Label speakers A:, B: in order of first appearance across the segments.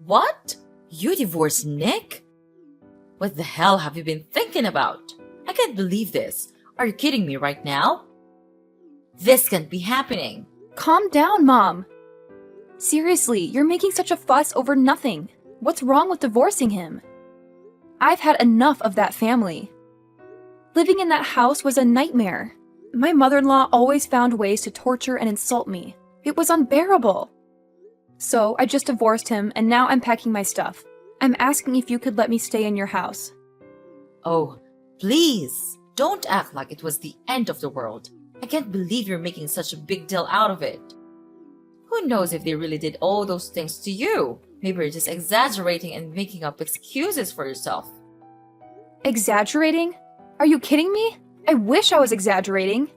A: What? You divorced Nick? What the hell have you been thinking about? I can't believe this. Are you kidding me right now? This can't be happening.
B: Calm down, Mom. Seriously, you're making such a fuss over nothing. What's wrong with divorcing him? I've had enough of that family. Living in that house was a nightmare. My mother-in-law always found ways to torture and insult me. It was unbearable. So I just divorced him, and now I'm packing my stuff. I'm asking if you could let me stay in your house.
A: Oh, please, don't act like it was the end of the world. I can't believe you're making such a big deal out of it. Who knows if they really did all those things to you? Maybe you're just exaggerating and making up excuses for yourself.
B: Exaggerating? Are you kidding me? I wish I was exaggerating.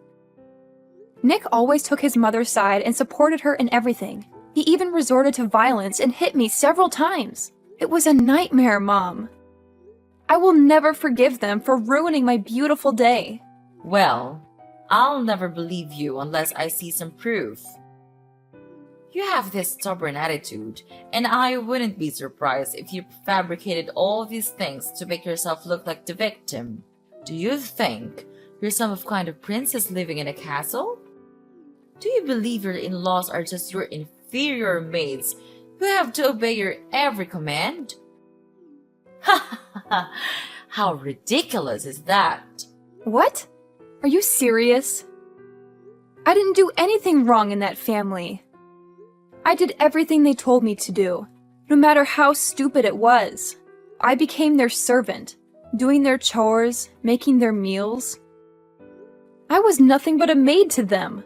B: Nick always took his mother's side and supported her in everything. He even resorted to violence and hit me several times. It was a nightmare, Mom. I will never forgive them for ruining my beautiful day.
A: Well, I'll never believe you unless I see some proof. You have this stubborn attitude, and I wouldn't be surprised if you fabricated all these things to make yourself look like the victim. Do you think you're some kind of princess living in a castle? Do you believe your in-laws are just your inferior maids who have to obey your every command? Ha ha ha! How ridiculous is that?
B: What? Are you serious? I didn't do anything wrong in that family. I did everything they told me to do, no matter how stupid it was. I became their servant, doing their chores, making their meals. I was nothing but a maid to them.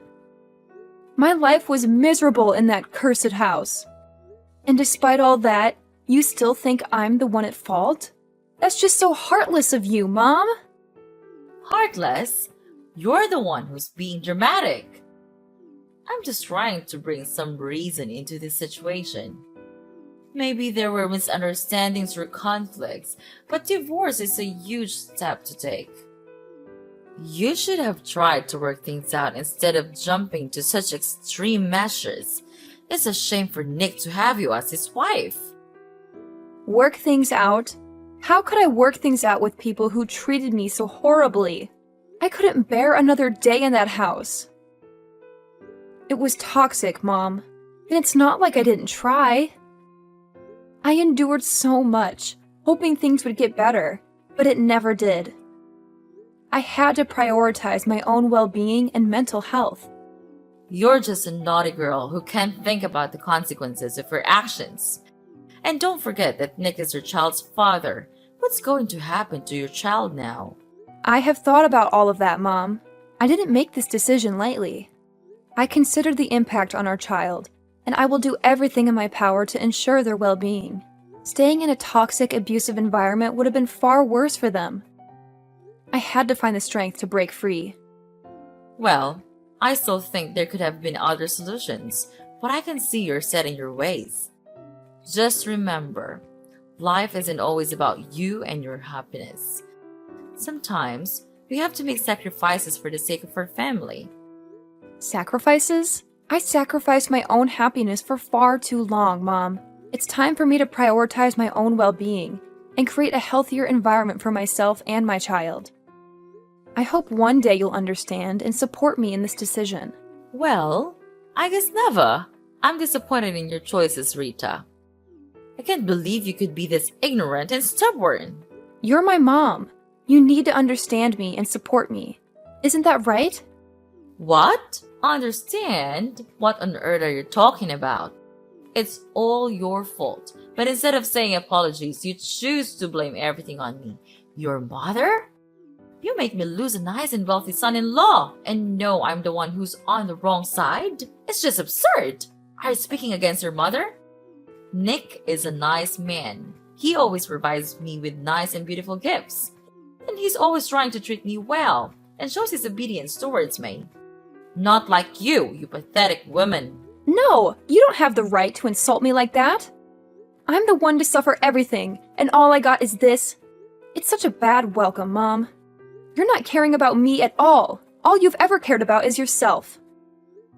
B: My life was miserable in that cursed house. And despite all that, you still think I'm the one at fault? That's just so heartless of you, Mom.
A: Heartless? You're the one who's being dramatic. I'm just trying to bring some reason into this situation. Maybe there were misunderstandings or conflicts, but divorce is a huge step to take. You should have tried to work things out instead of jumping to such extreme measures. It's a shame for Nick to have you as his wife.
B: Work things out? How could I work things out with people who treated me so horribly? I couldn't bear another day in that house. It was toxic, Mom, and it's not like I didn't try. I endured so much, hoping things would get better, but it never did. I had to prioritize my own well-being and mental health.
A: You're just a naughty girl who can't think about the consequences of her actions. And don't forget that Nick is your child's father. What's going to happen to your child now?
B: I have thought about all of that, Mom. I didn't make this decision lightly. I considered the impact on our child, and I will do everything in my power to ensure their well-being. Staying in a toxic, abusive environment would have been far worse for them. I had to find the strength to break free.
A: Well, I still think there could have been other solutions, but I can see you're set in your ways. Just remember, life isn't always about you and your happiness. Sometimes, we have to make sacrifices for the sake of our family.
B: Sacrifices? I sacrificed my own happiness for far too long, Mom. It's time for me to prioritize my own well-being and create a healthier environment for myself and my child. I hope one day you'll understand and support me in this decision.
A: Well, I guess never. I'm disappointed in your choices, Rita. I can't believe you could be this ignorant and stubborn.
B: You're my mom. You need to understand me and support me. Isn't that right?
A: What? Understand? What on earth are you talking about? It's all your fault. But instead of saying apologies, you choose to blame everything on me. Your mother? You make me lose a nice and wealthy son-in-law and know I'm the one who's on the wrong side? It's just absurd. Are you speaking against your mother? Nick is a nice man. He always provides me with nice and beautiful gifts. And he's always trying to treat me well and shows his obedience towards me. Not like you pathetic woman.
B: No, you don't have the right to insult me like that. I'm the one to suffer everything, and all I got is this. It's such a bad welcome, Mom. You're not caring about me at all. All you've ever cared about is yourself.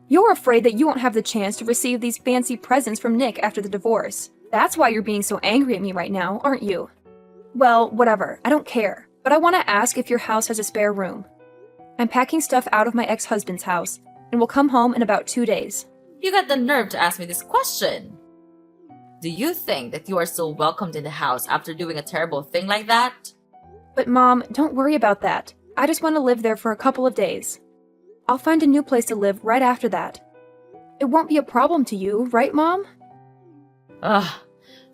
B: You're afraid that you won't have the chance to receive these fancy presents from Nick after the divorce. That's why you're being so angry at me right now, aren't you? Well, whatever, I don't care, but I want to ask if your house has a spare room. I'm packing stuff out of my ex-husband's house, and will come home in about 2 days.
A: You got the nerve to ask me this question. Do you think that you are still welcomed in the house after doing a terrible thing like that?
B: But Mom, don't worry about that. I just want to live there for a couple of days. I'll find a new place to live right after that. It won't be a problem to you, right, Mom?
A: Ugh,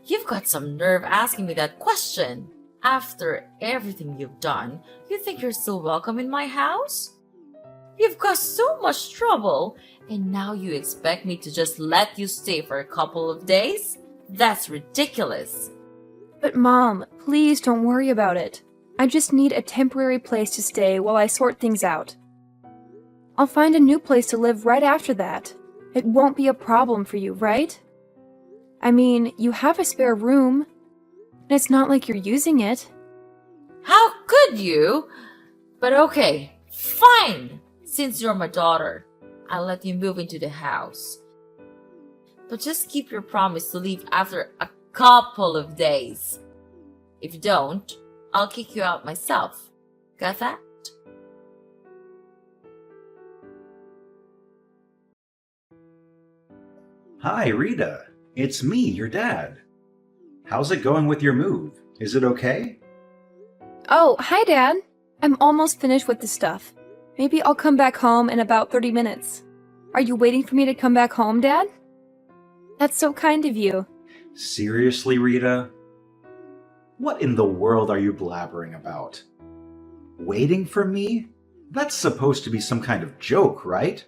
A: you've got some nerve asking me that question. After everything you've done, you think you're still welcome in my house? You've caused so much trouble, and now you expect me to just let you stay for a couple of days? That's ridiculous.
B: But Mom, please don't worry about it. I just need a temporary place to stay while I sort things out. I'll find a new place to live right after that. It won't be a problem for you, right? I mean, you have a spare room, and it's not like you're using it.
A: How could you? But okay, fine. Since you're my daughter, I'll let you move into the house. But just keep your promise to leave after a couple of days. If you don't, I'll kick you out myself. Got that?
C: Hi, Rita. It's me, your dad. How's it going with your move? Is it okay?
B: Oh, hi, Dad. I'm almost finished with the stuff. Maybe I'll come back home in about 30 minutes. Are you waiting for me to come back home, Dad? That's so kind of you.
C: Seriously, Rita? What in the world are you blabbering about? Waiting for me? That's supposed to be some kind of joke, right?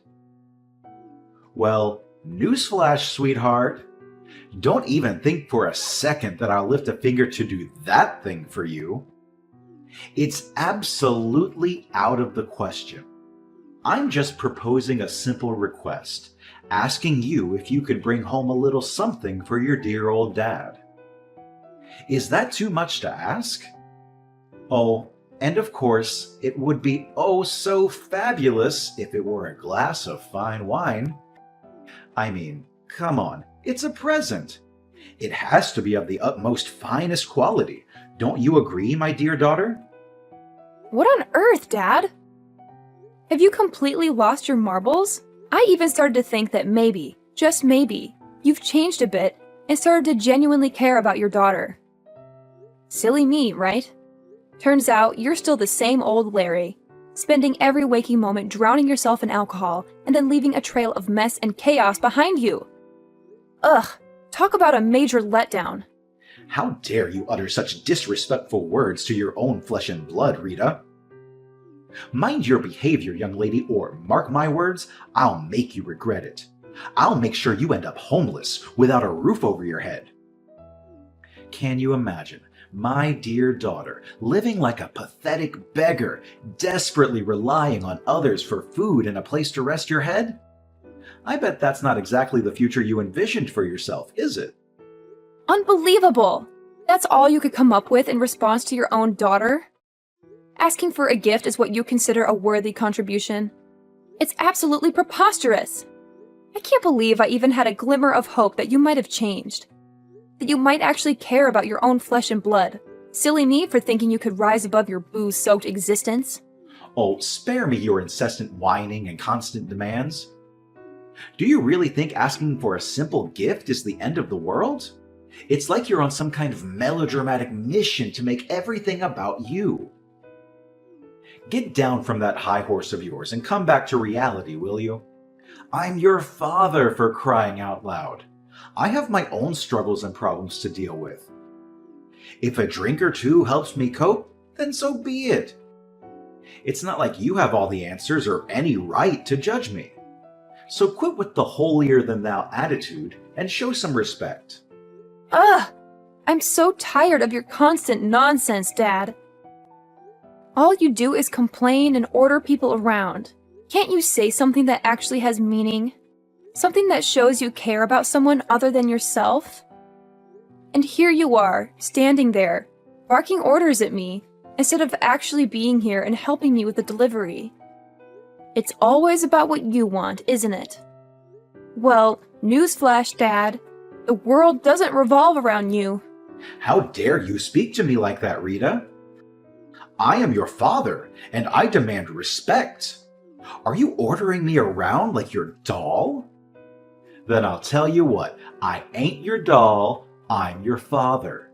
C: Well, newsflash, sweetheart. Don't even think for a second that I'll lift a finger to do that thing for you. It's absolutely out of the question. I'm just proposing a simple request, asking you if you could bring home a little something for your dear old dad. Is that too much to ask? Oh, and of course, it would be oh so fabulous if it were a glass of fine wine. I mean, come on, it's a present. It has to be of the utmost finest quality. Don't you agree, my dear daughter?
B: What on earth, Dad? Have you completely lost your marbles? I even started to think that maybe, just maybe, you've changed a bit and started to genuinely care about your daughter. Silly me, right? Turns out you're still the same old Larry, spending every waking moment drowning yourself in alcohol and then leaving a trail of mess and chaos behind you. Ugh, talk about a major letdown.
C: How dare you utter such disrespectful words to your own flesh and blood, Rita? Mind your behavior, young lady, or mark my words, I'll make you regret it. I'll make sure you end up homeless without a roof over your head. Can you imagine my dear daughter living like a pathetic beggar, desperately relying on others for food and a place to rest your head? I bet that's not exactly the future you envisioned for yourself, is it?
B: Unbelievable! That's all you could come up with in response to your own daughter? Asking for a gift is what you consider a worthy contribution? It's absolutely preposterous! I can't believe I even had a glimmer of hope that you might have changed. That you might actually care about your own flesh and blood. Silly me for thinking you could rise above your booze-soaked existence.
C: Oh, spare me your incessant whining and constant demands. Do you really think asking for a simple gift is the end of the world? It's like you're on some kind of melodramatic mission to make everything about you. Get down from that high horse of yours and come back to reality, will you? I'm your father, for crying out loud. I have my own struggles and problems to deal with. If a drink or two helps me cope, then so be it. It's not like you have all the answers or any right to judge me. So quit with the holier-than-thou attitude and show some respect.
B: Ugh! I'm so tired of your constant nonsense, Dad. All you do is complain and order people around. Can't you say something that actually has meaning? Something that shows you care about someone other than yourself? And here you are, standing there, barking orders at me, instead of actually being here and helping me with the delivery. It's always about what you want, isn't it? Well, newsflash, Dad. The world doesn't revolve around you.
C: How dare you speak to me like that, Rita? I am your father, and I demand respect. Are you ordering me around like your doll? Then I'll tell you what, I ain't your doll, I'm your father.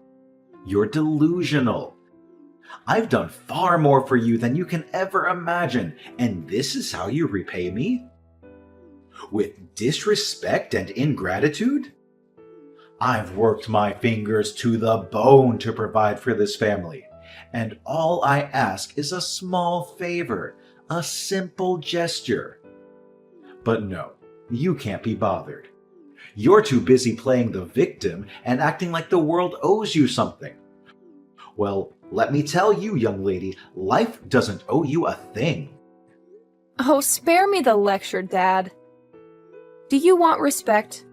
C: You're delusional. I've done far more for you than you can ever imagine, and this is how you repay me? With disrespect and ingratitude? I've worked my fingers to the bone to provide for this family, and all I ask is a small favor, a simple gesture. But no, you can't be bothered. You're too busy playing the victim and acting like the world owes you something. Well, let me tell you, young lady, life doesn't owe you a thing.
B: Oh, spare me the lecture, Dad. Do you want respect?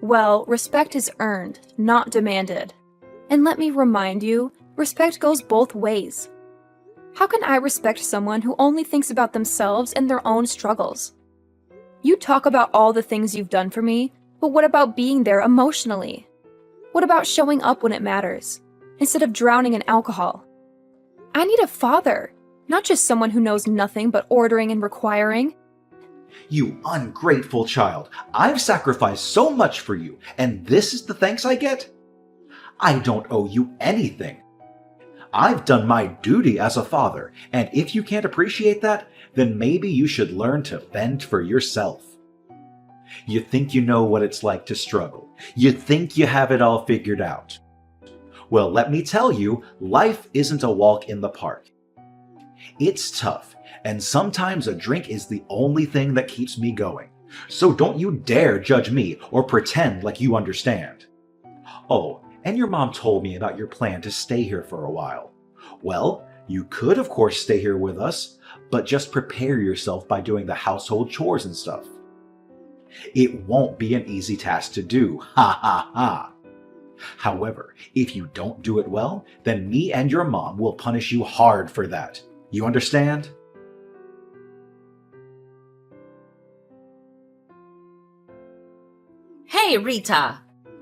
B: Well, respect is earned, not demanded. And let me remind you, respect goes both ways. How can I respect someone who only thinks about themselves and their own struggles? You talk about all the things you've done for me, but what about being there emotionally? What about showing up when it matters, instead of drowning in alcohol? I need a father, not just someone who knows nothing but ordering and requiring.
C: You ungrateful child, I've sacrificed so much for you, and this is the thanks I get? I don't owe you anything. I've done my duty as a father, and if you can't appreciate that, then maybe you should learn to fend for yourself. You think you know what it's like to struggle. You think you have it all figured out. Well, let me tell you, life isn't a walk in the park. It's tough, and sometimes a drink is the only thing that keeps me going. So don't you dare judge me or pretend like you understand. Oh, and your mom told me about your plan to stay here for a while. Well, you could of course stay here with us, but just prepare yourself by doing the household chores and stuff. It won't be an easy task to do, ha ha ha. However, if you don't do it well, then me and your mom will punish you hard for that. You understand?
A: Hey, Rita!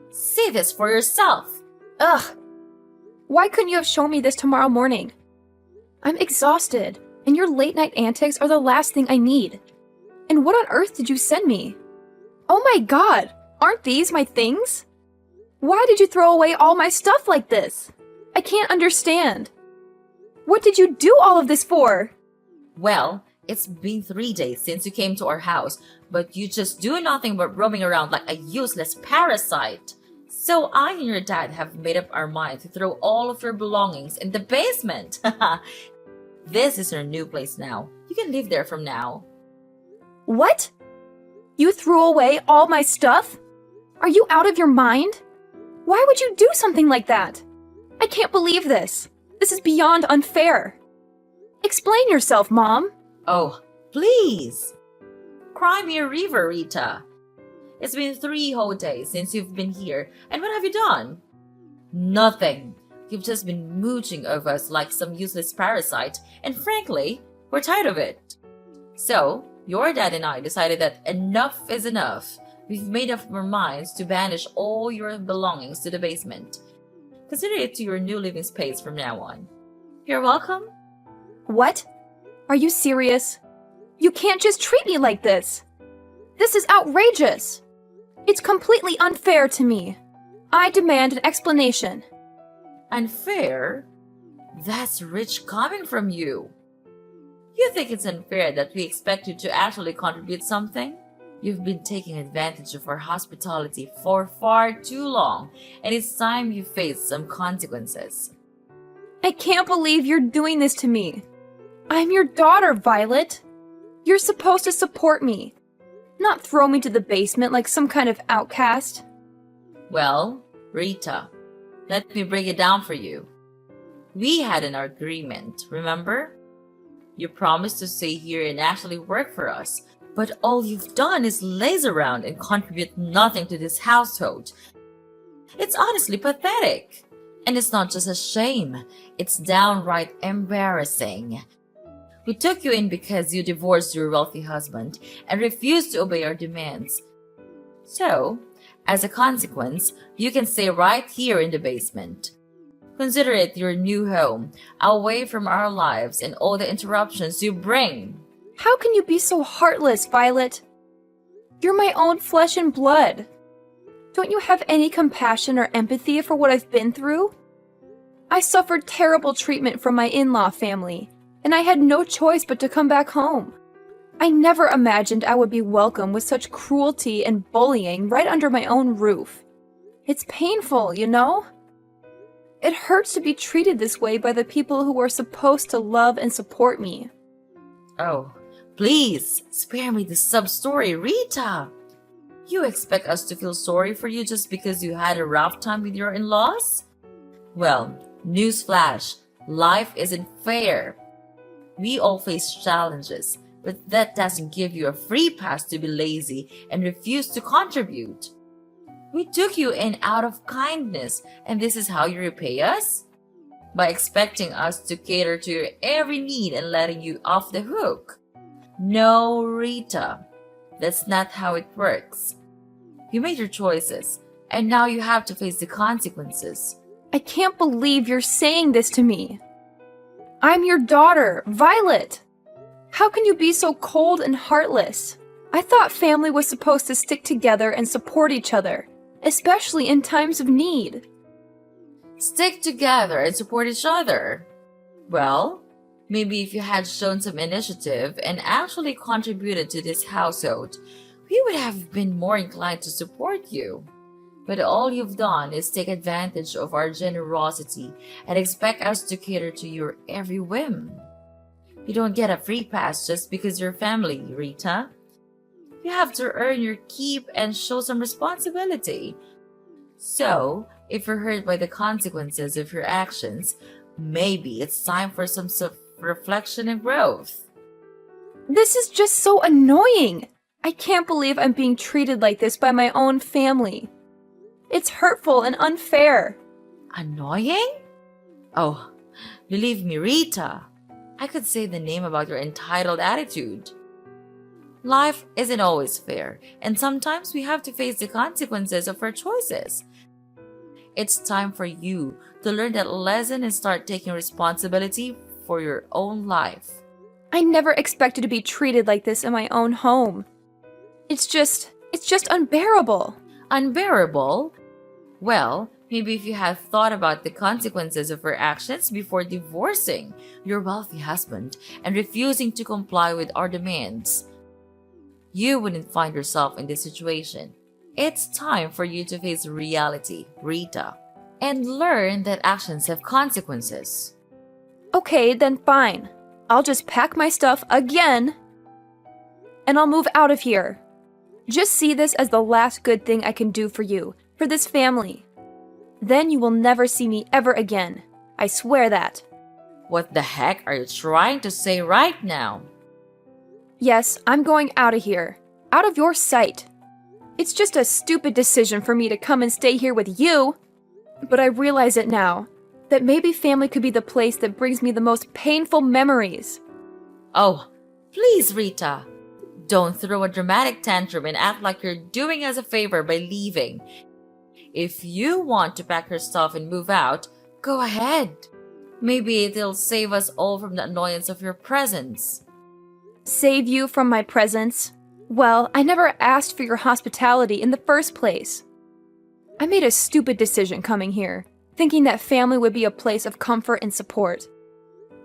A: See this for yourself.
B: Ugh! Why couldn't you have shown me this tomorrow morning? I'm exhausted, and your late-night antics are the last thing I need. And what on earth did you send me? Oh my god! Aren't these my things? Why did you throw away all my stuff like this? I can't understand. What did you do all of this for?
A: Well, it's been 3 days since you came to our house, but you just do nothing but roaming around like a useless parasite. So I and your dad have made up our mind to throw all of your belongings in the basement. This is your new place now. You can live there from now.
B: What? You threw away all my stuff? Are you out of your mind? Why would you do something like that? I can't believe this. This is beyond unfair. Explain yourself, Mom.
A: Oh, please. Cry me a river, Rita. It's been 3 whole days since you've been here, and what have you done? Nothing. You've just been mooching over us like some useless parasite, and frankly, we're tired of it. So, your dad and I decided that enough is enough. We've made up our minds to banish all your belongings to the basement. Consider it to your new living space from now on. You're welcome.
B: What? Are you serious? You can't just treat me like this. This is outrageous. It's completely unfair to me. I demand an explanation.
A: Unfair? That's rich coming from you. You think it's unfair that we expect you to actually contribute something? You've been taking advantage of our hospitality for far too long, and it's time you face some consequences.
B: I can't believe you're doing this to me. I'm your daughter, Violet. You're supposed to support me, not throw me to the basement like some kind of outcast.
A: Well, Rita, let me break it down for you. We had an agreement, remember? You promised to stay here and actually work for us, but all you've done is laze around and contribute nothing to this household. It's honestly pathetic. And it's not just a shame, it's downright embarrassing. We took you in because you divorced your wealthy husband and refused to obey our demands. So, As a consequence, you can stay right here in the basement. Consider it your new home, away from our lives and all the interruptions you bring.
B: How can you be so heartless, Violet? You're my own flesh and blood. Don't you have any compassion or empathy for what I've been through? I suffered terrible treatment from my in-law family, and I had no choice but to come back home. I never imagined I would be welcome with such cruelty and bullying right under my own roof. It's painful, you know? It hurts to be treated this way by the people who are supposed to love and support me.
A: Oh, please, spare me the sub-story, Rita. You expect us to feel sorry for you just because you had a rough time with your in-laws? Well, newsflash, life isn't fair. We all face challenges, but that doesn't give you a free pass to be lazy and refuse to contribute. We took you in out of kindness, and this is how you repay us? By expecting us to cater to your every need and letting you off the hook. No, Rita, that's not how it works. You made your choices, and now you have to face the consequences.
B: I can't believe you're saying this to me. I'm your daughter, Violet. How can you be so cold and heartless? I thought family was supposed to stick together and support each other, especially in times of need.
A: Stick together and support each other. Well, maybe if you had shown some initiative and actually contributed to this household, we would have been more inclined to support you. But all you've done is take advantage of our generosity and expect us to cater to your every whim. You don't get a free pass just because you're family, Rita. You have to earn your keep and show some responsibility. So, if you're hurt by the consequences of your actions, maybe it's time for some self-reflection and growth.
B: This is just so annoying. I can't believe I'm being treated like this by my own family. It's hurtful and unfair.
A: Annoying? Oh, believe me, Rita. I could say the name about your entitled attitude. Life isn't always fair, and sometimes we have to face the consequences of our choices. It's time for you to learn that lesson and start taking responsibility for your own life.
B: I never expected to be treated like this in my own home. It's just unbearable.
A: Unbearable? Well, maybe if you had thought about the consequences of her actions before divorcing your wealthy husband and refusing to comply with our demands, you wouldn't find yourself in this situation. It's time for you to face reality, Rita, and learn that actions have consequences.
B: Okay, then fine. I'll just pack my stuff again, and I'll move out of here. Just see this as the last good thing I can do for you, for this family. Then you will never see me ever again. I swear that.
A: What the heck are you trying to say right now?
B: Yes, I'm going out of here. Out of your sight. It's just a stupid decision for me to come and stay here with you. But I realize it now, that maybe family could be the place that brings me the most painful memories.
A: Oh, please, Rita. Don't throw a dramatic tantrum and act like you're doing us a favor by leaving. If you want to pack your stuff and move out, go ahead. Maybe it'll save us all from the annoyance of your presence.
B: Save you from my presence? Well, I never asked for your hospitality in the first place. I made a stupid decision coming here, thinking that family would be a place of comfort and support.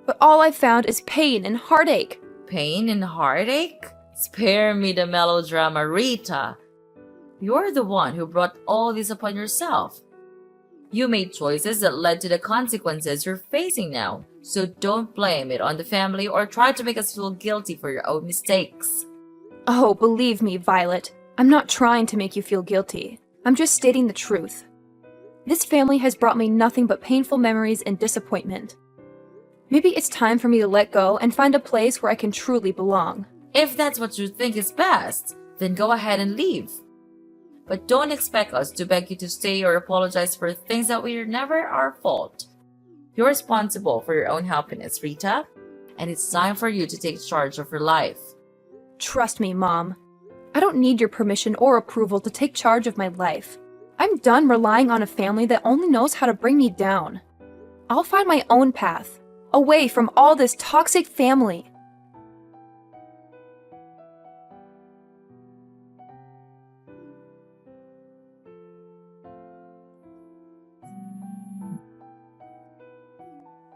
B: But all I found is pain and heartache.
A: Pain and heartache? Spare me the melodrama, Rita. You're the one who brought all this upon yourself. You made choices that led to the consequences you're facing now, so don't blame it on the family or try to make us feel guilty for your own mistakes.
B: Oh, believe me, Violet. I'm not trying to make you feel guilty. I'm just stating the truth. This family has brought me nothing but painful memories and disappointment. Maybe it's time for me to let go and find a place where I can truly belong.
A: If that's what you think is best, then go ahead and leave. But don't expect us to beg you to stay or apologize for things that were never our fault. You're responsible for your own happiness, Rita, and it's time for you to take charge of your life.
B: Trust me, Mom. I don't need your permission or approval to take charge of my life. I'm done relying on a family that only knows how to bring me down. I'll find my own path, away from all this toxic family.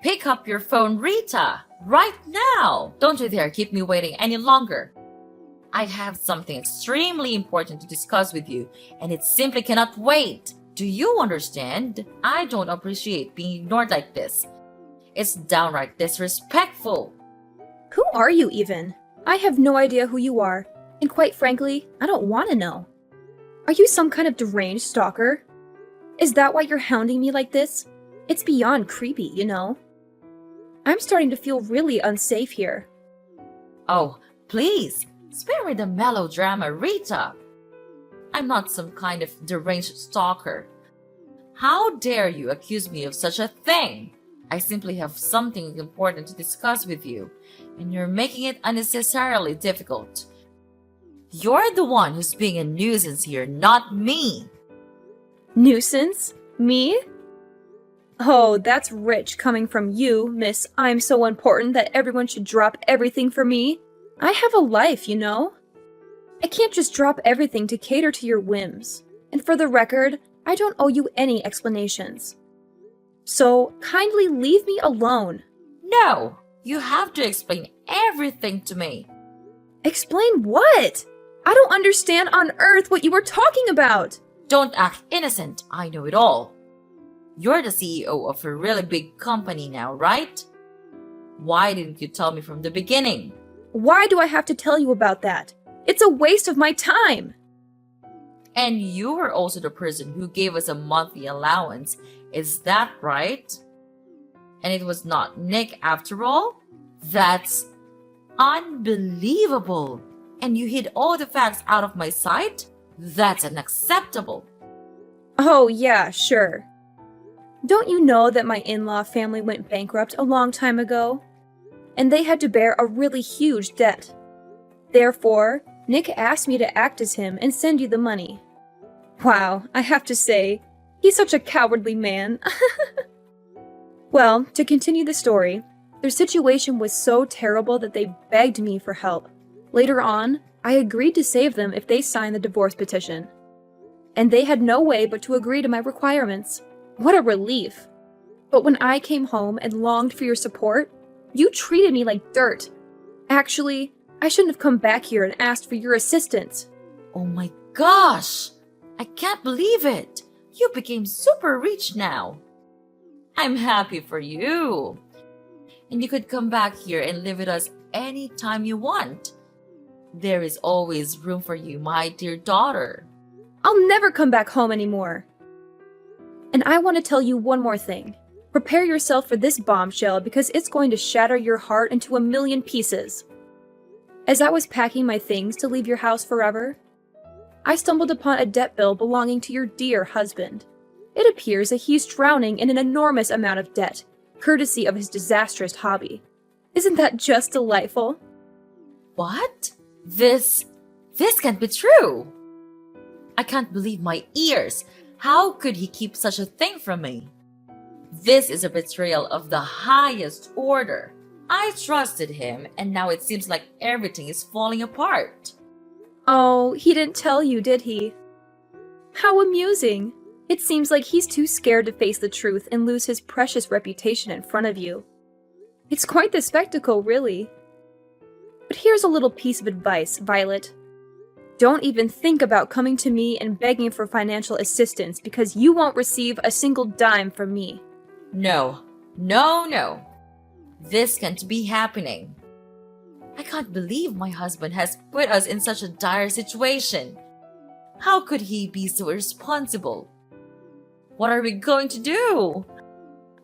A: Pick up your phone, Rita! Right now! Don't you dare keep me waiting any longer. I have something extremely important to discuss with you, and it simply cannot wait. Do you understand? I don't appreciate being ignored like this. It's downright disrespectful.
B: Who are you even? I have no idea who you are, and quite frankly, I don't want to know. Are you some kind of deranged stalker? Is that why you're hounding me like this? It's beyond creepy, you know. I'm starting to feel really unsafe here.
A: Oh, please, spare me the melodrama, Rita. I'm not some kind of deranged stalker. How dare you accuse me of such a thing? I simply have something important to discuss with you, and you're making it unnecessarily difficult. You're the one who's being a nuisance here, not me.
B: Nuisance? Me? Oh, that's rich coming from you, Miss I'm so important that everyone should drop everything for me. I have a life, you know. I can't just drop everything to cater to your whims. And for the record, I don't owe you any explanations. So, kindly leave me alone.
A: No, you have to explain everything to me.
B: Explain what? I don't understand on earth what you were talking about.
A: Don't act innocent, I know it all. You're the CEO of a really big company now, right? Why didn't you tell me from the beginning?
B: Why do I have to tell you about that? It's a waste of my time.
A: And you were also the person who gave us a monthly allowance, is that right? And it was not Nick after all? That's unbelievable. And you hid all the facts out of my sight? That's unacceptable.
B: Oh, yeah, sure. Don't you know that my in-law family went bankrupt a long time ago? And they had to bear a really huge debt. Therefore, Nick asked me to act as him and send you the money. Wow, I have to say, he's such a cowardly man. Well, to continue the story, their situation was so terrible that they begged me for help. Later on, I agreed to save them if they signed the divorce petition. And they had no way but to agree to my requirements. What a relief. But when I came home and longed for your support, you treated me like dirt. Actually, I shouldn't have come back here and asked for your assistance.
A: Oh my gosh! I can't believe it! You became super rich now. I'm happy for you. And you could come back here and live with us anytime you want. There is always room for you, my dear daughter.
B: I'll never come back home anymore. And I want to tell you one more thing. Prepare yourself for this bombshell because it's going to shatter your heart into a million pieces. As I was packing my things to leave your house forever, I stumbled upon a debt bill belonging to your dear husband. It appears that he's drowning in an enormous amount of debt, courtesy of his disastrous hobby. Isn't that just delightful?
A: What? This can't be true. I can't believe my ears. How could he keep such a thing from me? This is a betrayal of the highest order. I trusted him, and now it seems like everything is falling apart.
B: Oh, he didn't tell you, did he? How amusing. It seems like he's too scared to face the truth and lose his precious reputation in front of you. It's quite the spectacle, really. But here's a little piece of advice, Violet. Don't even think about coming to me and begging for financial assistance because you won't receive a single dime from me.
A: No. This can't be happening. I can't believe my husband has put us in such a dire situation. How could he be so irresponsible? What are we going to do?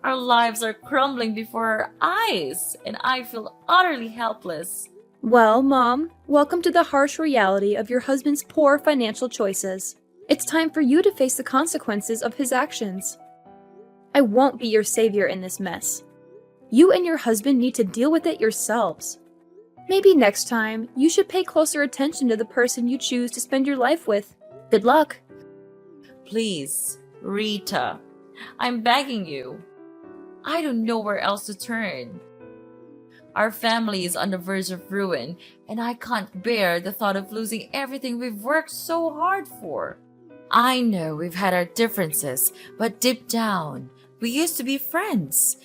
A: Our lives are crumbling before our eyes, and I feel utterly helpless.
B: Well, Mom, welcome to the harsh reality of your husband's poor financial choices. It's time for you to face the consequences of his actions. I won't be your savior in this mess. You and your husband need to deal with it yourselves. Maybe next time, you should pay closer attention to the person you choose to spend your life with. Good luck.
A: Please, Rita, I'm begging you. I don't know where else to turn. Our family is on the verge of ruin, and I can't bear the thought of losing everything we've worked so hard for. I know we've had our differences, but deep down, we used to be friends.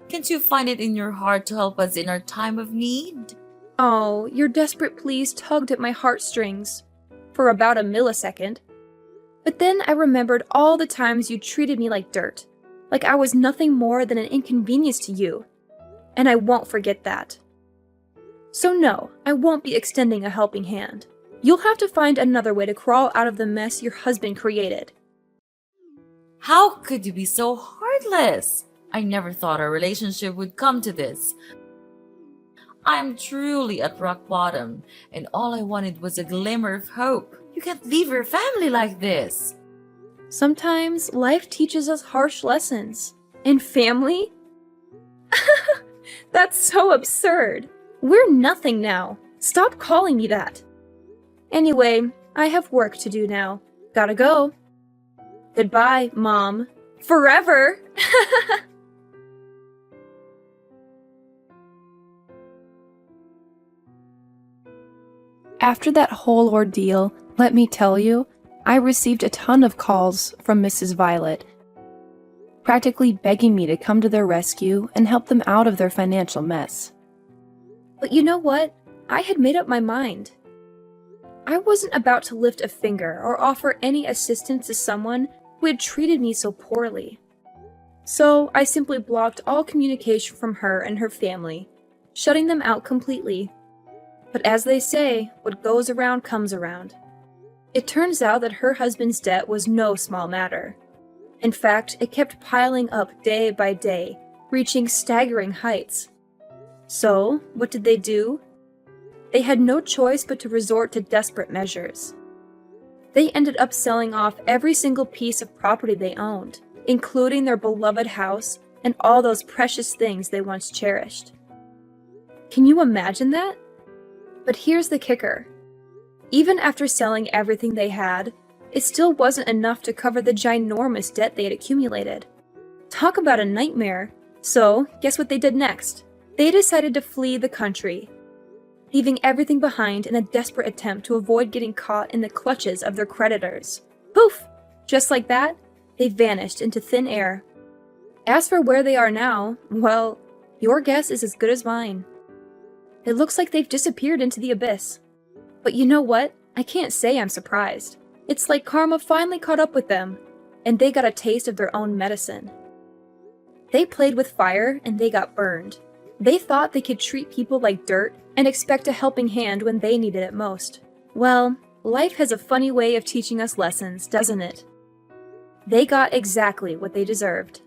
A: Can't you find it in your heart to help us in our time of need?
B: Oh, your desperate pleas tugged at my heartstrings for about a millisecond. But then I remembered all the times you treated me like dirt, like I was nothing more than an inconvenience to you. And I won't forget that. So no, I won't be extending a helping hand. You'll have to find another way to crawl out of the mess your husband created.
A: How could you be so heartless? I never thought our relationship would come to this. I'm truly at rock bottom, and all I wanted was a glimmer of hope. You can't leave your family like this.
B: Sometimes life teaches us harsh lessons. And family? That's so absurd. We're nothing now. Stop calling me that. Anyway, I have work to do now. Gotta go. Goodbye, Mom. Forever! After that whole ordeal, let me tell you, I received a ton of calls from Mrs. Violet, practically begging me to come to their rescue and help them out of their financial mess. But you know what? I had made up my mind. I wasn't about to lift a finger or offer any assistance to someone who had treated me so poorly. So I simply blocked all communication from her and her family, shutting them out completely. But as they say, what goes around comes around. It turns out that her husband's debt was no small matter. In fact, it kept piling up day by day, reaching staggering heights. So, what did they do? They had no choice but to resort to desperate measures. They ended up selling off every single piece of property they owned, including their beloved house and all those precious things they once cherished. Can you imagine that? But here's the kicker. Even after selling everything they had, it still wasn't enough to cover the ginormous debt they had accumulated. Talk about a nightmare. So, guess what they did next? They decided to flee the country, leaving everything behind in a desperate attempt to avoid getting caught in the clutches of their creditors. Poof! Just like that, they vanished into thin air. As for where they are now, well, your guess is as good as mine. It looks like they've disappeared into the abyss. But you know what? I can't say I'm surprised. It's like karma finally caught up with them, and they got a taste of their own medicine. They played with fire, and they got burned. They thought they could treat people like dirt and expect a helping hand when they needed it most. Well, life has a funny way of teaching us lessons, doesn't it? They got exactly what they deserved.